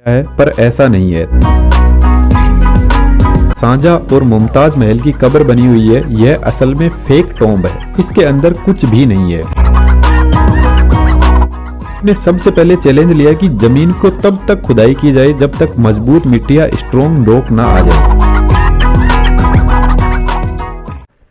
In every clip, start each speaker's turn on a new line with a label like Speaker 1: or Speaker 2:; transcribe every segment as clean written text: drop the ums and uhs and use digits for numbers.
Speaker 1: है, पर ऐसा नहीं है। शाहजहां और मुमताज महल की कब्र बनी हुई है, यह असल में फेक टॉम्ब है, इसके अंदर कुछ भी नहीं है। ने सबसे पहले चैलेंज लिया कि जमीन को तब तक खुदाई की जाए जब तक मजबूत मिट्टी या स्ट्रॉन्ग रॉक ना आ जाए।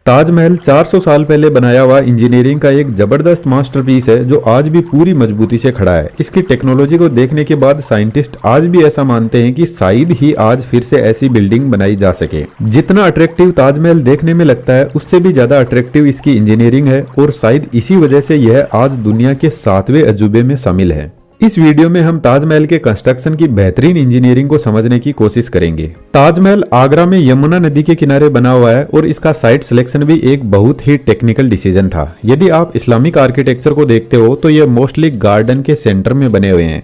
Speaker 1: ताजमहल 400 साल पहले बनाया हुआ इंजीनियरिंग का एक जबरदस्त मास्टरपीस है जो आज भी पूरी मजबूती से खड़ा है। इसकी टेक्नोलॉजी को देखने के बाद साइंटिस्ट आज भी ऐसा मानते हैं कि शायद ही आज फिर से ऐसी बिल्डिंग बनाई जा सके। जितना अट्रैक्टिव ताजमहल देखने में लगता है, उससे भी ज्यादा अट्रैक्टिव इसकी इंजीनियरिंग है और शायद इसी वजह से यह आज दुनिया के 7वें अजूबे में शामिल है। इस वीडियो में हम ताजमहल के कंस्ट्रक्शन की बेहतरीन इंजीनियरिंग को समझने की कोशिश करेंगे। ताजमहल आगरा में यमुना नदी के किनारे बना हुआ है और इसका साइट सिलेक्शन भी एक बहुत ही टेक्निकल डिसीजन था। यदि आप इस्लामिक आर्किटेक्चर को देखते हो तो ये मोस्टली गार्डन के सेंटर में बने हुए हैं,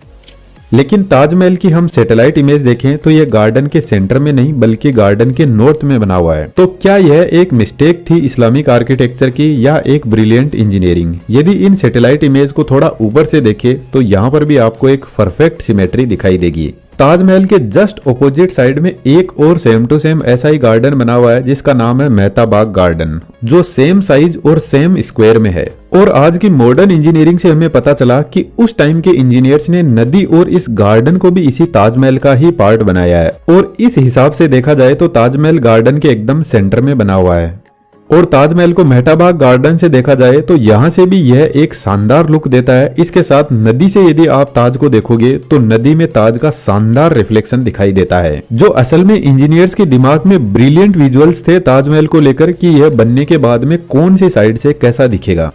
Speaker 1: लेकिन ताजमहल की हम सैटेलाइट इमेज देखें तो यह गार्डन के सेंटर में नहीं बल्कि गार्डन के नॉर्थ में बना हुआ है। तो क्या यह एक मिस्टेक थी इस्लामिक आर्किटेक्चर की या एक ब्रिलियंट इंजीनियरिंग? यदि इन सैटेलाइट इमेज को थोड़ा ऊपर से देखें तो यहाँ पर भी आपको एक परफेक्ट सिमेट्री दिखाई देगी। ताजमहल के जस्ट ऑपोजिट साइड में एक और सेम टू सेम ऐसा ही गार्डन बना हुआ है जिसका नाम है मेहता बाग गार्डन, जो सेम साइज और सेम स्क्वायर में है। और आज की मॉडर्न इंजीनियरिंग से हमें पता चला कि उस टाइम के इंजीनियर्स ने नदी और इस गार्डन को भी इसी ताजमहल का ही पार्ट बनाया है। और इस हिसाब से देखा जाए तो ताजमहल गार्डन के एकदम सेंटर में बना हुआ है। और ताजमहल को मेहता बाग गार्डन से देखा जाए तो यहाँ से भी यह एक शानदार लुक देता है। इसके साथ नदी से यदि आप ताज को देखोगे तो नदी में ताज का शानदार रिफ्लेक्शन दिखाई देता है, जो असल में इंजीनियर्स के दिमाग में ब्रिलियंट विजुअल्स थे ताजमहल को लेकर कि यह बनने के बाद में कौन सी साइड से कैसा दिखेगा।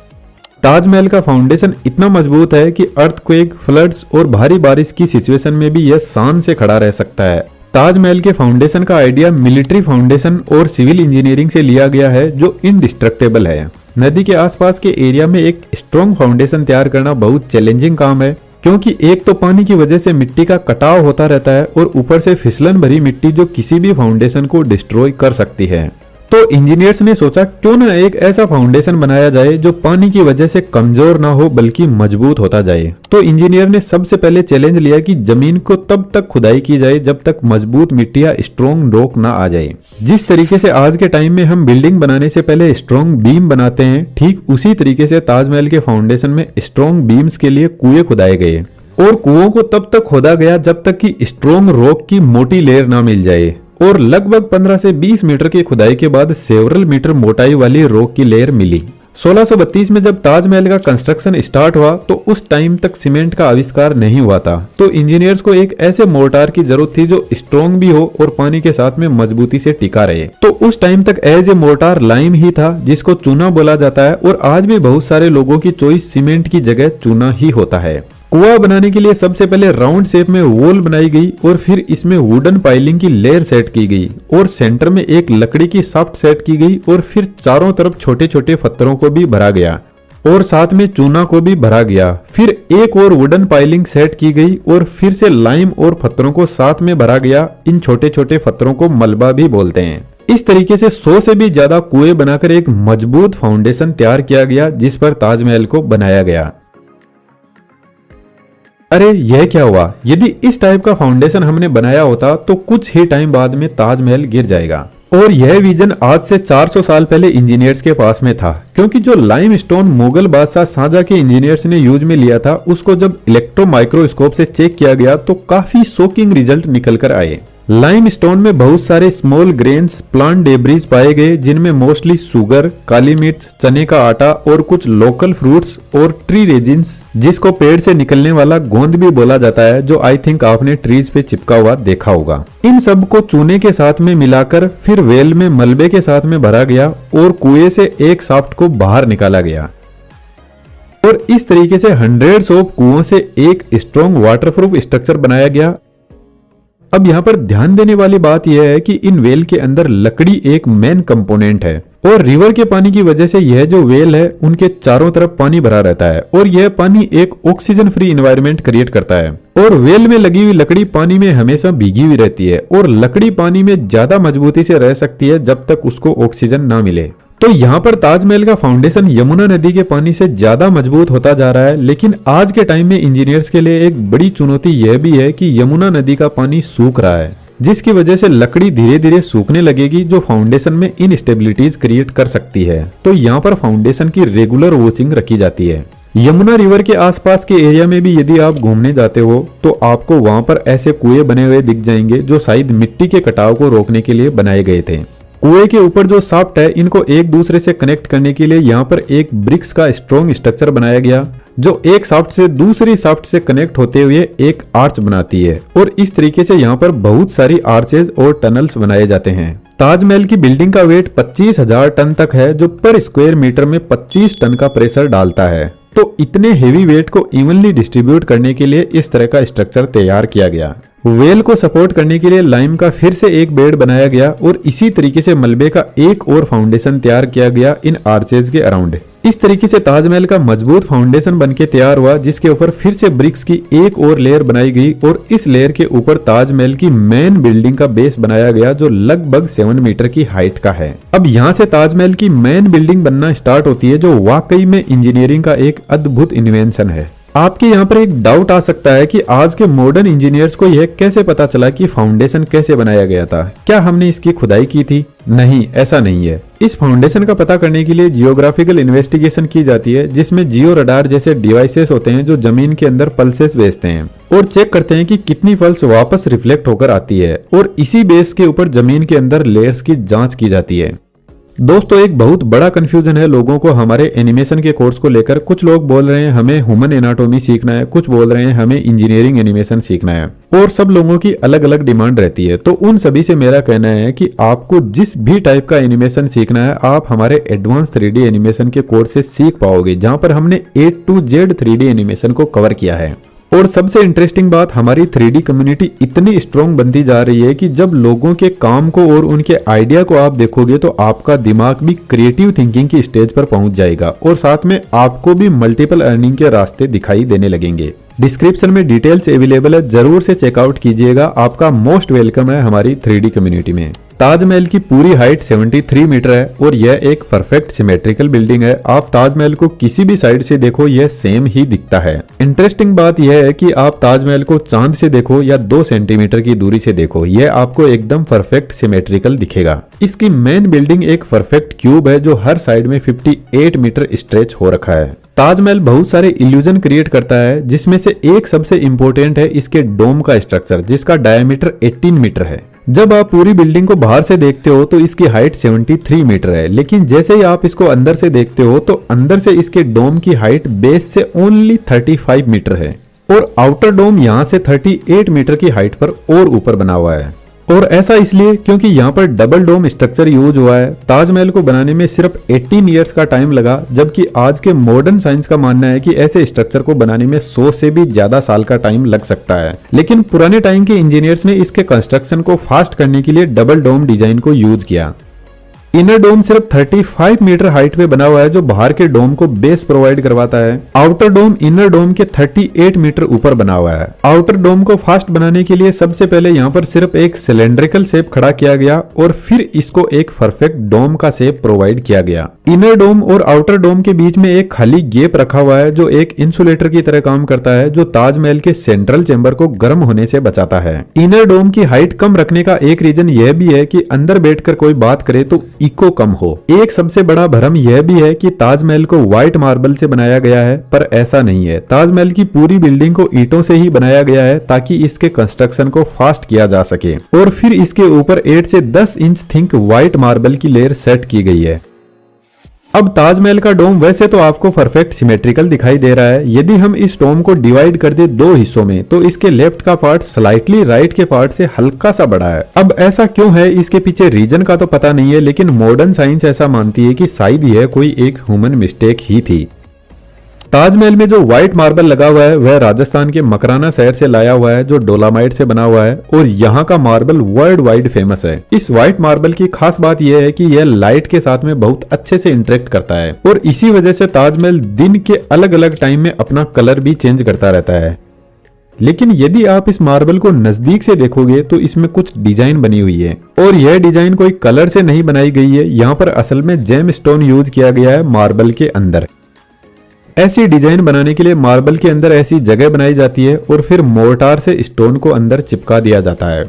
Speaker 1: ताजमहल का फाउंडेशन इतना मजबूत है कि अर्थक्वेक, फ्लड्स और भारी बारिश की सिचुएशन में भी यह शान से खड़ा रह सकता है। ताजमहल के फाउंडेशन का आइडिया मिलिट्री फाउंडेशन और सिविल इंजीनियरिंग से लिया गया है जो इनडिस्ट्रक्टेबल है। नदी के आसपास के एरिया में एक स्ट्रॉन्ग फाउंडेशन तैयार करना बहुत चैलेंजिंग काम है, क्योंकि एक तो पानी की वजह से मिट्टी का कटाव होता रहता है और ऊपर से फिसलन भरी मिट्टी जो किसी भी फाउंडेशन को डिस्ट्रॉय कर सकती है। तो इंजीनियर्स ने सोचा क्यों ना एक ऐसा फाउंडेशन बनाया जाए जो पानी की वजह से कमजोर ना हो बल्कि मजबूत होता जाए। तो इंजीनियर ने सबसे पहले चैलेंज लिया कि जमीन को तब तक खुदाई की जाए जब तक मजबूत मिट्टी या स्ट्रॉन्ग रॉक ना आ जाए। जिस तरीके से आज के टाइम में हम बिल्डिंग बनाने से पहले स्ट्रॉन्ग बीम बनाते हैं, ठीक उसी तरीके से ताजमहल के फाउंडेशन में स्ट्रॉन्ग बीम्स के लिए कुएं खुदाए गए और कुओं को तब तक खोदा गया जब तक कि स्ट्रॉन्ग रॉक की मोटी लेयर ना मिल जाए। और लगभग 15 से 20 मीटर की खुदाई के बाद सेवरल मीटर मोटाई वाली रॉक की लेयर मिली। 1632 में जब ताजमहल का कंस्ट्रक्शन स्टार्ट हुआ तो उस टाइम तक सीमेंट का आविष्कार नहीं हुआ था। तो इंजीनियर्स को एक ऐसे मोर्टार की जरूरत थी जो स्ट्रॉन्ग भी हो और पानी के साथ में मजबूती से टिका रहे। तो उस टाइम तक एज ए मोर्टार लाइम ही था जिसको चूना बोला जाता है और आज भी बहुत सारे लोगों की चॉइस सीमेंट की जगह चूना ही होता है। कुआं बनाने के लिए सबसे पहले राउंड शेप में वॉल बनाई गई और फिर इसमें वुडन पाइलिंग की लेयर सेट की गई और सेंटर में एक लकड़ी की शाफ्ट सेट की गई और फिर चारों तरफ छोटे छोटे पत्थरों को भी भरा गया और साथ में चूना को भी भरा गया। फिर एक और वुडन पाइलिंग सेट की गई और फिर से लाइम और पत्थरों को साथ में भरा गया। इन छोटे छोटे पत्थरों को मलबा भी बोलते हैं। इस तरीके से 100 से भी ज्यादा कुएं बनाकर एक मजबूत फाउंडेशन तैयार किया गया जिस पर ताजमहल को बनाया गया। अरे यह क्या हुआ? यदि इस टाइप का फाउंडेशन हमने बनाया होता तो कुछ ही टाइम बाद में ताजमहल गिर जाएगा। और यह विजन आज से 400 साल पहले इंजीनियर्स के पास में था, क्योंकि जो लाइमस्टोन मुगल बादशाह शाहजहां के इंजीनियर्स ने यूज में लिया था उसको जब इलेक्ट्रो माइक्रोस्कोप से चेक किया गया तो काफी शॉकिंग रिजल्ट निकल कर आए। लाइमस्टोन में बहुत सारे स्मॉल ग्रेन्स, प्लांट डेब्रीज पाए गए जिनमें मोस्टली शुगर, काली मिर्च, चने का आटा और कुछ लोकल फ्रूट्स और ट्री रेजिन्स, जिसको पेड़ से निकलने वाला गोंद भी बोला जाता है, जो आई थिंक आपने ट्रीज पे चिपका हुआ देखा होगा। इन सब को चूने के साथ में मिलाकर फिर वेल में मलबे के साथ में भरा गया और कुएं से एक शाफ्ट को बाहर निकाला गया और इस तरीके से हंड्रेड्स ऑफ कुओं से एक स्ट्रॉन्ग वाटरप्रूफ स्ट्रक्चर बनाया गया। अब यहाँ पर ध्यान देने वाली बात यह है कि इन वेल के अंदर लकड़ी एक मेन कंपोनेंट है और रिवर के पानी की वजह से यह जो वेल है उनके चारों तरफ पानी भरा रहता है और यह पानी एक ऑक्सीजन फ्री एनवायरनमेंट क्रिएट करता है। और वेल में लगी हुई लकड़ी पानी में हमेशा भीगी हुई रहती है और लकड़ी पानी में ज्यादा मजबूती से रह सकती है जब तक उसको ऑक्सीजन ना मिले। तो यहाँ पर ताजमहल का फाउंडेशन यमुना नदी के पानी से ज्यादा मजबूत होता जा रहा है, लेकिन आज के टाइम में इंजीनियर्स के लिए एक बड़ी चुनौती यह भी है कि यमुना नदी का पानी सूख रहा है, जिसकी वजह से लकड़ी धीरे धीरे सूखने लगेगी, जो फाउंडेशन में इनस्टेबिलिटीज क्रिएट कर सकती है। तो यहाँ पर फाउंडेशन की रेगुलर वॉचिंग रखी जाती है। यमुना रिवर के आसपास के एरिया में भी यदि आप घूमने जाते हो तो आपको वहां पर ऐसे कुएं बने हुए दिख जाएंगे, जो शायद मिट्टी के कटाव को रोकने के लिए बनाए गए थे। कुएं के ऊपर जो शाफ्ट है, इनको एक दूसरे से कनेक्ट करने के लिए यहाँ पर एक ब्रिक्स का स्ट्रॉन्ग स्ट्रक्चर बनाया गया, जो एक शाफ्ट से दूसरी शाफ्ट से कनेक्ट होते हुए एक आर्च बनाती है। और इस तरीके से यहाँ पर बहुत सारी आर्चेज और टनल्स बनाए जाते हैं। ताजमहल की बिल्डिंग का वेट 25,000 टन तक है, जो पर स्क्वायर मीटर में 25 टन का प्रेशर डालता है। तो इतने हेवी वेट को इवनली डिस्ट्रीब्यूट करने के लिए इस तरह का स्ट्रक्चर तैयार किया गया। वेल को सपोर्ट करने के लिए लाइम का फिर से एक बेड बनाया गया और इसी तरीके से मलबे का एक और फाउंडेशन तैयार किया गया इन आर्चेज के अराउंड। इस तरीके से ताजमहल का मजबूत फाउंडेशन बनके तैयार हुआ, जिसके ऊपर फिर से ब्रिक्स की एक और लेयर बनाई गई और इस लेयर के ऊपर ताजमहल की मेन बिल्डिंग का बेस बनाया गया, जो लगभग 7 मीटर की हाइट का है। अब यहाँ से ताजमहल की मेन बिल्डिंग बनना स्टार्ट होती है, जो वाकई में इंजीनियरिंग का एक अद्भुत इन्वेंशन है। आपके यहाँ पर एक डाउट आ सकता है कि आज के मॉडर्न इंजीनियर्स को यह कैसे पता चला कि फाउंडेशन कैसे बनाया गया था? क्या हमने इसकी खुदाई की थी? नहीं, ऐसा नहीं है। इस फाउंडेशन का पता करने के लिए जियोग्राफिकल इन्वेस्टिगेशन की जाती है, जिसमें जियो रडार जैसे डिवाइसेस होते हैं, जो जमीन के अंदर पल्सेस भेजते हैं और चेक करते हैं कि कितनी पल्स वापस रिफ्लेक्ट होकर आती है, और इसी बेस के ऊपर जमीन के अंदर लेयर्स की जांच की जाती है। दोस्तों, एक बहुत बड़ा कंफ्यूजन है लोगों को हमारे एनिमेशन के कोर्स को लेकर। कुछ लोग बोल रहे हैं हमें ह्यूमन एनाटॉमी सीखना है, कुछ बोल रहे हैं हमें इंजीनियरिंग एनिमेशन सीखना है, और सब लोगों की अलग अलग डिमांड रहती है। तो उन सभी से मेरा कहना है कि आपको जिस भी टाइप का एनिमेशन सीखना है, आप हमारे एडवांस 3D एनिमेशन के कोर्स से सीख पाओगे, जहां पर हमने A to Z 3D animation को कवर किया है। और सबसे इंटरेस्टिंग बात, हमारी 3D कम्युनिटी इतनी स्ट्रॉन्ग बनती जा रही है कि जब लोगों के काम को और उनके आइडिया को आप देखोगे तो आपका दिमाग भी क्रिएटिव थिंकिंग की स्टेज पर पहुंच जाएगा, और साथ में आपको भी मल्टीपल अर्निंग के रास्ते दिखाई देने लगेंगे। डिस्क्रिप्शन में डिटेल्स अवेलेबल है, जरूर से चेकआउट कीजिएगा। आपका मोस्ट वेलकम है हमारी 3D कम्युनिटी में। ताजमहल की पूरी हाइट 73 मीटर है और यह एक परफेक्ट सिमेट्रिकल बिल्डिंग है। आप ताजमहल को किसी भी साइड से देखो, यह सेम ही दिखता है। इंटरेस्टिंग बात यह है कि आप ताजमहल को चांद से देखो या 2 सेंटीमीटर की दूरी से देखो, यह आपको एकदम परफेक्ट सिमेट्रिकल दिखेगा। इसकी मेन बिल्डिंग एक परफेक्ट क्यूब है, जो हर साइड में 58 मीटर स्ट्रेच हो रखा है। ताजमहल बहुत सारे इल्यूजन क्रिएट करता है, जिसमें से एक सबसे इंपॉर्टेंट है इसके डोम का स्ट्रक्चर, जिसका डायमीटर 18 मीटर है। जब आप पूरी बिल्डिंग को बाहर से देखते हो तो इसकी हाइट 73 मीटर है, लेकिन जैसे ही आप इसको अंदर से देखते हो तो अंदर से इसके डोम की हाइट बेस से ओनली 35 मीटर है, और आउटर डोम यहाँ से 38 मीटर की हाइट पर और ऊपर बना हुआ है। और ऐसा इसलिए क्योंकि यहाँ पर डबल डोम स्ट्रक्चर यूज हुआ है। ताजमहल को बनाने में सिर्फ 18 इयर्स का टाइम लगा, जबकि आज के मॉडर्न साइंस का मानना है कि ऐसे स्ट्रक्चर को बनाने में 100 से भी ज्यादा साल का टाइम लग सकता है। लेकिन पुराने टाइम के इंजीनियर्स ने इसके कंस्ट्रक्शन को फास्ट करने के लिए डबल डोम डिजाइन को यूज किया। इनर डोम सिर्फ 35 मीटर हाइट पे बना हुआ है, जो बाहर के डोम को बेस प्रोवाइड करवाता है। आउटर डोम इनर डोम के 38 मीटर ऊपर बना हुआ है। आउटर डोम को फास्ट बनाने के लिए सबसे पहले यहाँ पर सिर्फ एक सिलेंड्रिकल शेप खड़ा किया गया और फिर इसको एक परफेक्ट डोम का शेप प्रोवाइड किया गया। इनर डोम और आउटर डोम के बीच में एक खाली गैप रखा हुआ है, जो एक इंसुलेटर की तरह काम करता है, जो ताजमहल के सेंट्रल चेंबर को गर्म होने से बचाता है। इनर डोम की हाइट कम रखने का एक रीजन यह भी है कि अंदर बैठकर कोई बात करे तो इको कम हो। एक सबसे बड़ा भ्रम यह भी है कि ताजमहल को व्हाइट मार्बल से बनाया गया है, पर ऐसा नहीं है। ताजमहल की पूरी बिल्डिंग को ईंटों से ही बनाया गया है, ताकि इसके कंस्ट्रक्शन को फास्ट किया जा सके, और फिर इसके ऊपर 8 से 10 इंच थिक व्हाइट मार्बल की लेयर सेट की गई है। अब ताजमहल का डोम वैसे तो आपको परफेक्ट सिमेट्रिकल दिखाई दे रहा है। यदि हम इस डोम को डिवाइड कर दे 2 हिस्सों में, तो इसके लेफ्ट का पार्ट स्लाइटली राइट के पार्ट से हल्का सा बड़ा है। अब ऐसा क्यों है, इसके पीछे रीजन का तो पता नहीं है, लेकिन मॉडर्न साइंस ऐसा मानती है कि शायद यह कोई एक ह्यूमन मिस्टेक ही थी। ताजमहल में जो व्हाइट मार्बल लगा हुआ है वह राजस्थान के मकराना शहर से लाया हुआ है, जो डोलामाइट से बना हुआ है, और यहाँ का मार्बल वर्ल्ड वाइड फेमस है। इस व्हाइट मार्बल की खास बात यह है कि यह लाइट के साथ में बहुत अच्छे से इंटरेक्ट करता है, और इसी वजह से ताजमहल दिन के अलग अलग टाइम में अपना कलर भी चेंज करता रहता है। लेकिन यदि आप इस मार्बल को नजदीक से देखोगे तो इसमें कुछ डिजाइन बनी हुई है और यह डिजाइन कोई कलर से नहीं बनाई गई है। यहाँ पर असल में जेम स्टोन यूज किया गया है मार्बल के अंदर। ऐसी डिजाइन बनाने के लिए मार्बल के अंदर ऐसी जगह बनाई जाती है और फिर मोर्टार से स्टोन को अंदर चिपका दिया जाता है।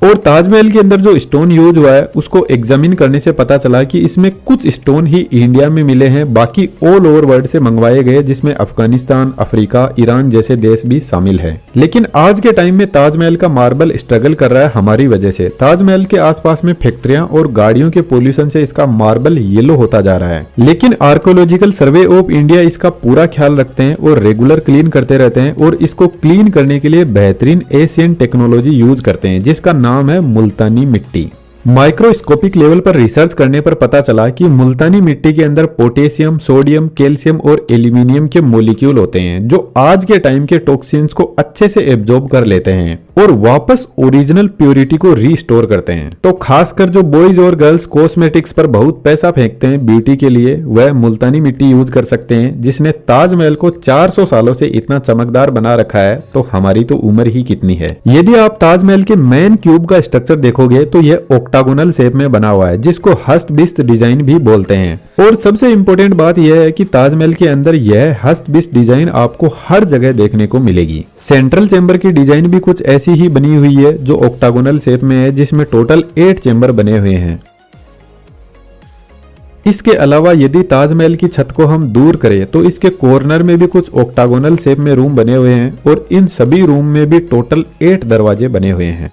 Speaker 1: और ताजमहल के अंदर जो स्टोन यूज हुआ है उसको एग्जामिन करने से पता चला कि इसमें कुछ स्टोन ही इंडिया में मिले हैं, बाकी ऑल ओवर वर्ल्ड से मंगवाए गए, जिसमें अफगानिस्तान, अफ्रीका, ईरान जैसे देश भी शामिल है। लेकिन आज के टाइम में ताजमहल का मार्बल स्ट्रगल कर रहा है हमारी वजह से। ताजमहल के आसपास में फैक्ट्रियां और गाड़ियों के पोल्यूशन से इसका मार्बल येलो होता जा रहा है। लेकिन आर्कोलॉजिकल सर्वे ऑफ इंडिया इसका पूरा ख्याल रखते हैं और रेगुलर क्लीन करते रहते हैं और इसको क्लीन करने के लिए बेहतरीन एशियन टेक्नोलॉजी यूज करते हैं जिसका नाम है मुल्तानी मिट्टी। माइक्रोस्कोपिक लेवल पर रिसर्च करने पर पता चला कि मुल्तानी मिट्टी के अंदर पोटेशियम, सोडियम, कैल्शियम और एल्यूमिनियम के मॉलिक्यूल होते हैं जो आज के टाइम के टॉक्सिन्स को अच्छे से एब्जॉर्ब कर लेते हैं और वापस ओरिजिनल प्योरिटी को रीस्टोर करते हैं। तो खासकर जो बॉयज और गर्ल्स कॉस्मेटिक्स पर बहुत पैसा फेंकते हैं ब्यूटी के लिए, वह मुल्तानी मिट्टी यूज कर सकते हैं जिसने ताजमहल को 400 सालों से इतना चमकदार बना रखा है। तो हमारी तो उम्र ही कितनी है। यदि आप ताजमहल के मेन क्यूब का स्ट्रक्चर देखोगे तो यह ऑक्टागोनल शेप में बना हुआ है जिसको हस्तबिस्त डिजाइन भी बोलते हैं। और सबसे इंपॉर्टेंट बात यह है कि ताजमहल के अंदर यह हस्तबिस्त डिजाइन आपको हर जगह देखने को मिलेगी। सेंट्रल चेंबर की डिजाइन भी कुछ ऐसी ही बनी हुई है जो ऑक्टागोनल शेप में है, जिसमें टोटल 8 चेंबर बने हुए हैं। इसके अलावा यदि ताजमहल की छत को हम दूर करें तो इसके कॉर्नर में भी कुछ ऑक्टागोनल शेप में रूम बने हुए हैं और इन सभी रूम में भी टोटल 8 दरवाजे बने हुए हैं।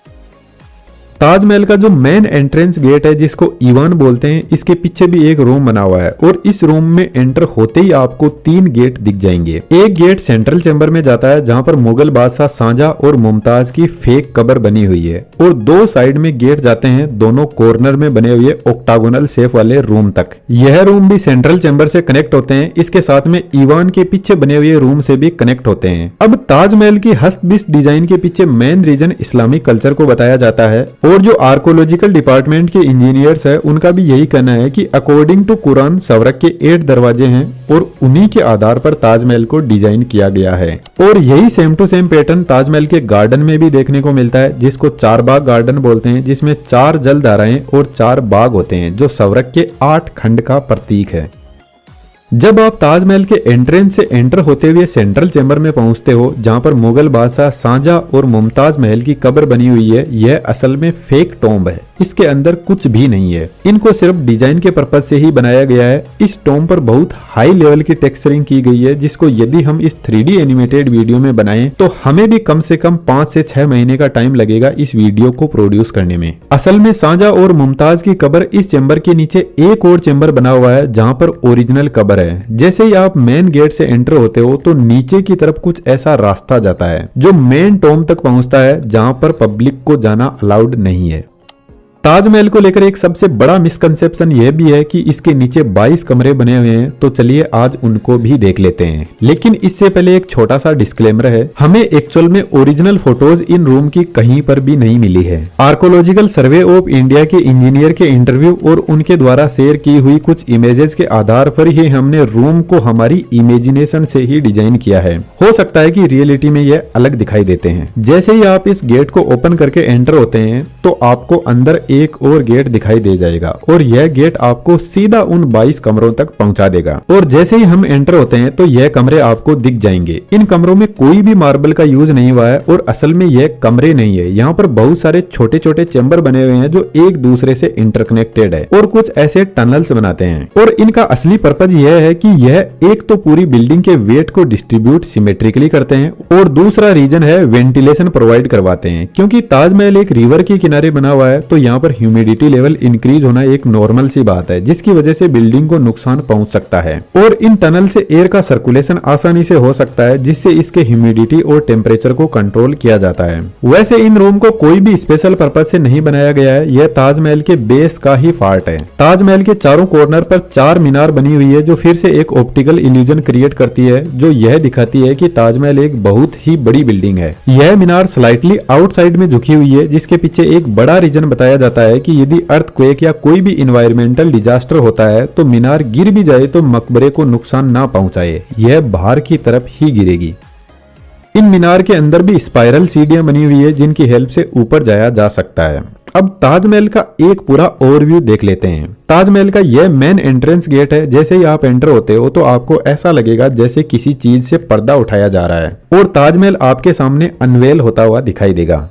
Speaker 1: ताजमहल का जो मेन एंट्रेंस गेट है जिसको ईवान बोलते हैं, इसके पीछे भी एक रूम बना हुआ है और इस रूम में एंटर होते ही आपको 3 गेट दिख जाएंगे। एक गेट सेंट्रल चेंबर में जाता है जहां पर मुगल बादशाह शाहजहां और मुमताज की फेक कब्र बनी हुई है और 2 साइड में गेट जाते हैं दोनों कॉर्नर में बने हुए ऑक्टागोनल शेप वाले रूम तक। यह रूम भी सेंट्रल चेंबर से कनेक्ट होते हैं। इसके साथ में ईवान के पीछे बने हुए रूम से भी कनेक्ट होते हैं। अब ताजमहल की हस्तबिस्त डिजाइन के पीछे मेन रीजन इस्लामिक कल्चर को बताया जाता है और जो आर्कोलॉजिकल डिपार्टमेंट के इंजीनियर्स है उनका भी यही कहना है कि अकॉर्डिंग टू कुरान स्वर्ग के 8 दरवाजे हैं और उन्हीं के आधार पर ताजमहल को डिजाइन किया गया है। और यही same to same pattern Taj Mahal के गार्डन में भी देखने को मिलता है जिसको 4 बाग गार्डन बोलते हैं, जिसमें 4 जलधाराएं और 4 बाग होते हैं जो स्वर्ग के 8 खंड का प्रतीक है। जब आप ताजमहल के एंट्रेंस से एंटर होते हुए सेंट्रल चेंबर में पहुंचते हो जहां पर मुगल बादशाह शाहजहां और मुमताज महल की कब्र बनी हुई है, यह असल में फेक टॉम्ब है। इसके अंदर कुछ भी नहीं है, इनको सिर्फ डिजाइन के पर्पज से ही बनाया गया है। इस टॉम्ब पर बहुत हाई लेवल की टेक्सचरिंग की गई है जिसको यदि हम इस 3D एनिमेटेड वीडियो में बनाएं तो हमें भी कम से कम 5 से 6 महीने का टाइम लगेगा इस वीडियो को प्रोड्यूस करने में। असल में शाहजहां और मुमताज की कब्र इस चेंबर के नीचे एक और चेंबर बना हुआ है जहां पर ओरिजिनल कब्र है। जैसे ही आप मेन गेट से एंटर होते हो तो नीचे की तरफ कुछ ऐसा रास्ता जाता है जो मेन टॉम्ब तक पहुंचता है जहां पर पब्लिक को जाना अलाउड नहीं है। ताजमहल को लेकर एक सबसे बड़ा मिसकंसेप्शन यह भी है कि इसके नीचे 22 कमरे बने हुए हैं, तो चलिए आज उनको भी देख लेते हैं। लेकिन इससे पहले एक छोटा सा डिस्क्लेमर है, हमें एक्चुअल में ओरिजिनल फोटोज इन रूम की कहीं पर भी नहीं मिली है। आर्कोलॉजिकल सर्वे ऑफ इंडिया के इंजीनियर के इंटरव्यू और उनके द्वारा शेयर की हुई कुछ इमेजेस के आधार पर ही हमने रूम को हमारी इमेजिनेशन से ही डिजाइन किया है। हो सकता है कि रियलिटी में यह अलग दिखाई देते हैं। जैसे ही आप इस गेट को ओपन करके एंटर होते हैं तो आपको अंदर एक और गेट दिखाई दे जाएगा और यह गेट आपको सीधा उन 22 कमरों तक पहुंचा देगा। और जैसे ही हम एंटर होते हैं तो यह कमरे आपको दिख जाएंगे। इन कमरों में कोई भी मार्बल का यूज नहीं हुआ है और असल में यह कमरे नहीं है। यहाँ पर बहुत सारे छोटे छोटे चेंबर बने हुए हैं जो एक दूसरे से इंटरकनेक्टेड है और कुछ ऐसे टनल्स बनाते हैं। और इनका असली पर्पज यह है कि यह एक तो पूरी बिल्डिंग के वेट को डिस्ट्रीब्यूट सिमेट्रिकली करते हैं और दूसरा रीजन है वेंटिलेशन प्रोवाइड करवाते हैं। क्योंकि ताजमहल एक रिवर के किनारे बना हुआ है तो यहाँ पर ह्यूमिडिटी लेवल इंक्रीज होना एक नॉर्मल सी बात है जिसकी वजह से बिल्डिंग को नुकसान पहुंच सकता है। और इन टनल से एयर का सर्कुलेशन आसानी से हो सकता है जिससे इसके ह्यूमिडिटी और टेम्परेचर को कंट्रोल किया जाता है। वैसे इन रूम को कोई भी स्पेशल पर्पज से नहीं बनाया गया है, यह ताजमहल के बेस का ही पार्ट है। ताजमहल के चारों कॉर्नर पर 4 मीनार बनी हुई है जो फिर से एक ऑप्टिकल इल्यूजन क्रिएट करती है जो यह दिखाती है कि ताजमहल एक बहुत ही बड़ी बिल्डिंग है। यह मीनार स्लाइटली आउटसाइड में झुकी हुई है जिसके पीछे एक बड़ा रीजन बताया जाता है कि यदि अर्थक्वेक या कोई भी इन्वायरमेंटल डिजास्टर होता है तो मीनार गिर भी जाए तो मकबरे को नुकसान ना पहुंचाए, यह बाहर की तरफ ही गिरेगी। इन मीनार के अंदर भी स्पाइरल सीढ़ियां बनी हुई है जिनकी हेल्प से ऊपर जाया जा सकता है। अब ताजमहल का एक पूरा ओवरव्यू देख लेते हैं। ताजमहल का यह मेन एंट्रेंस गेट है। जैसे ही आप एंटर होते हो तो आपको ऐसा लगेगा जैसे किसी चीज से पर्दा उठाया जा रहा है और ताजमहल आपके सामने अनवेल होता हुआ दिखाई देगा।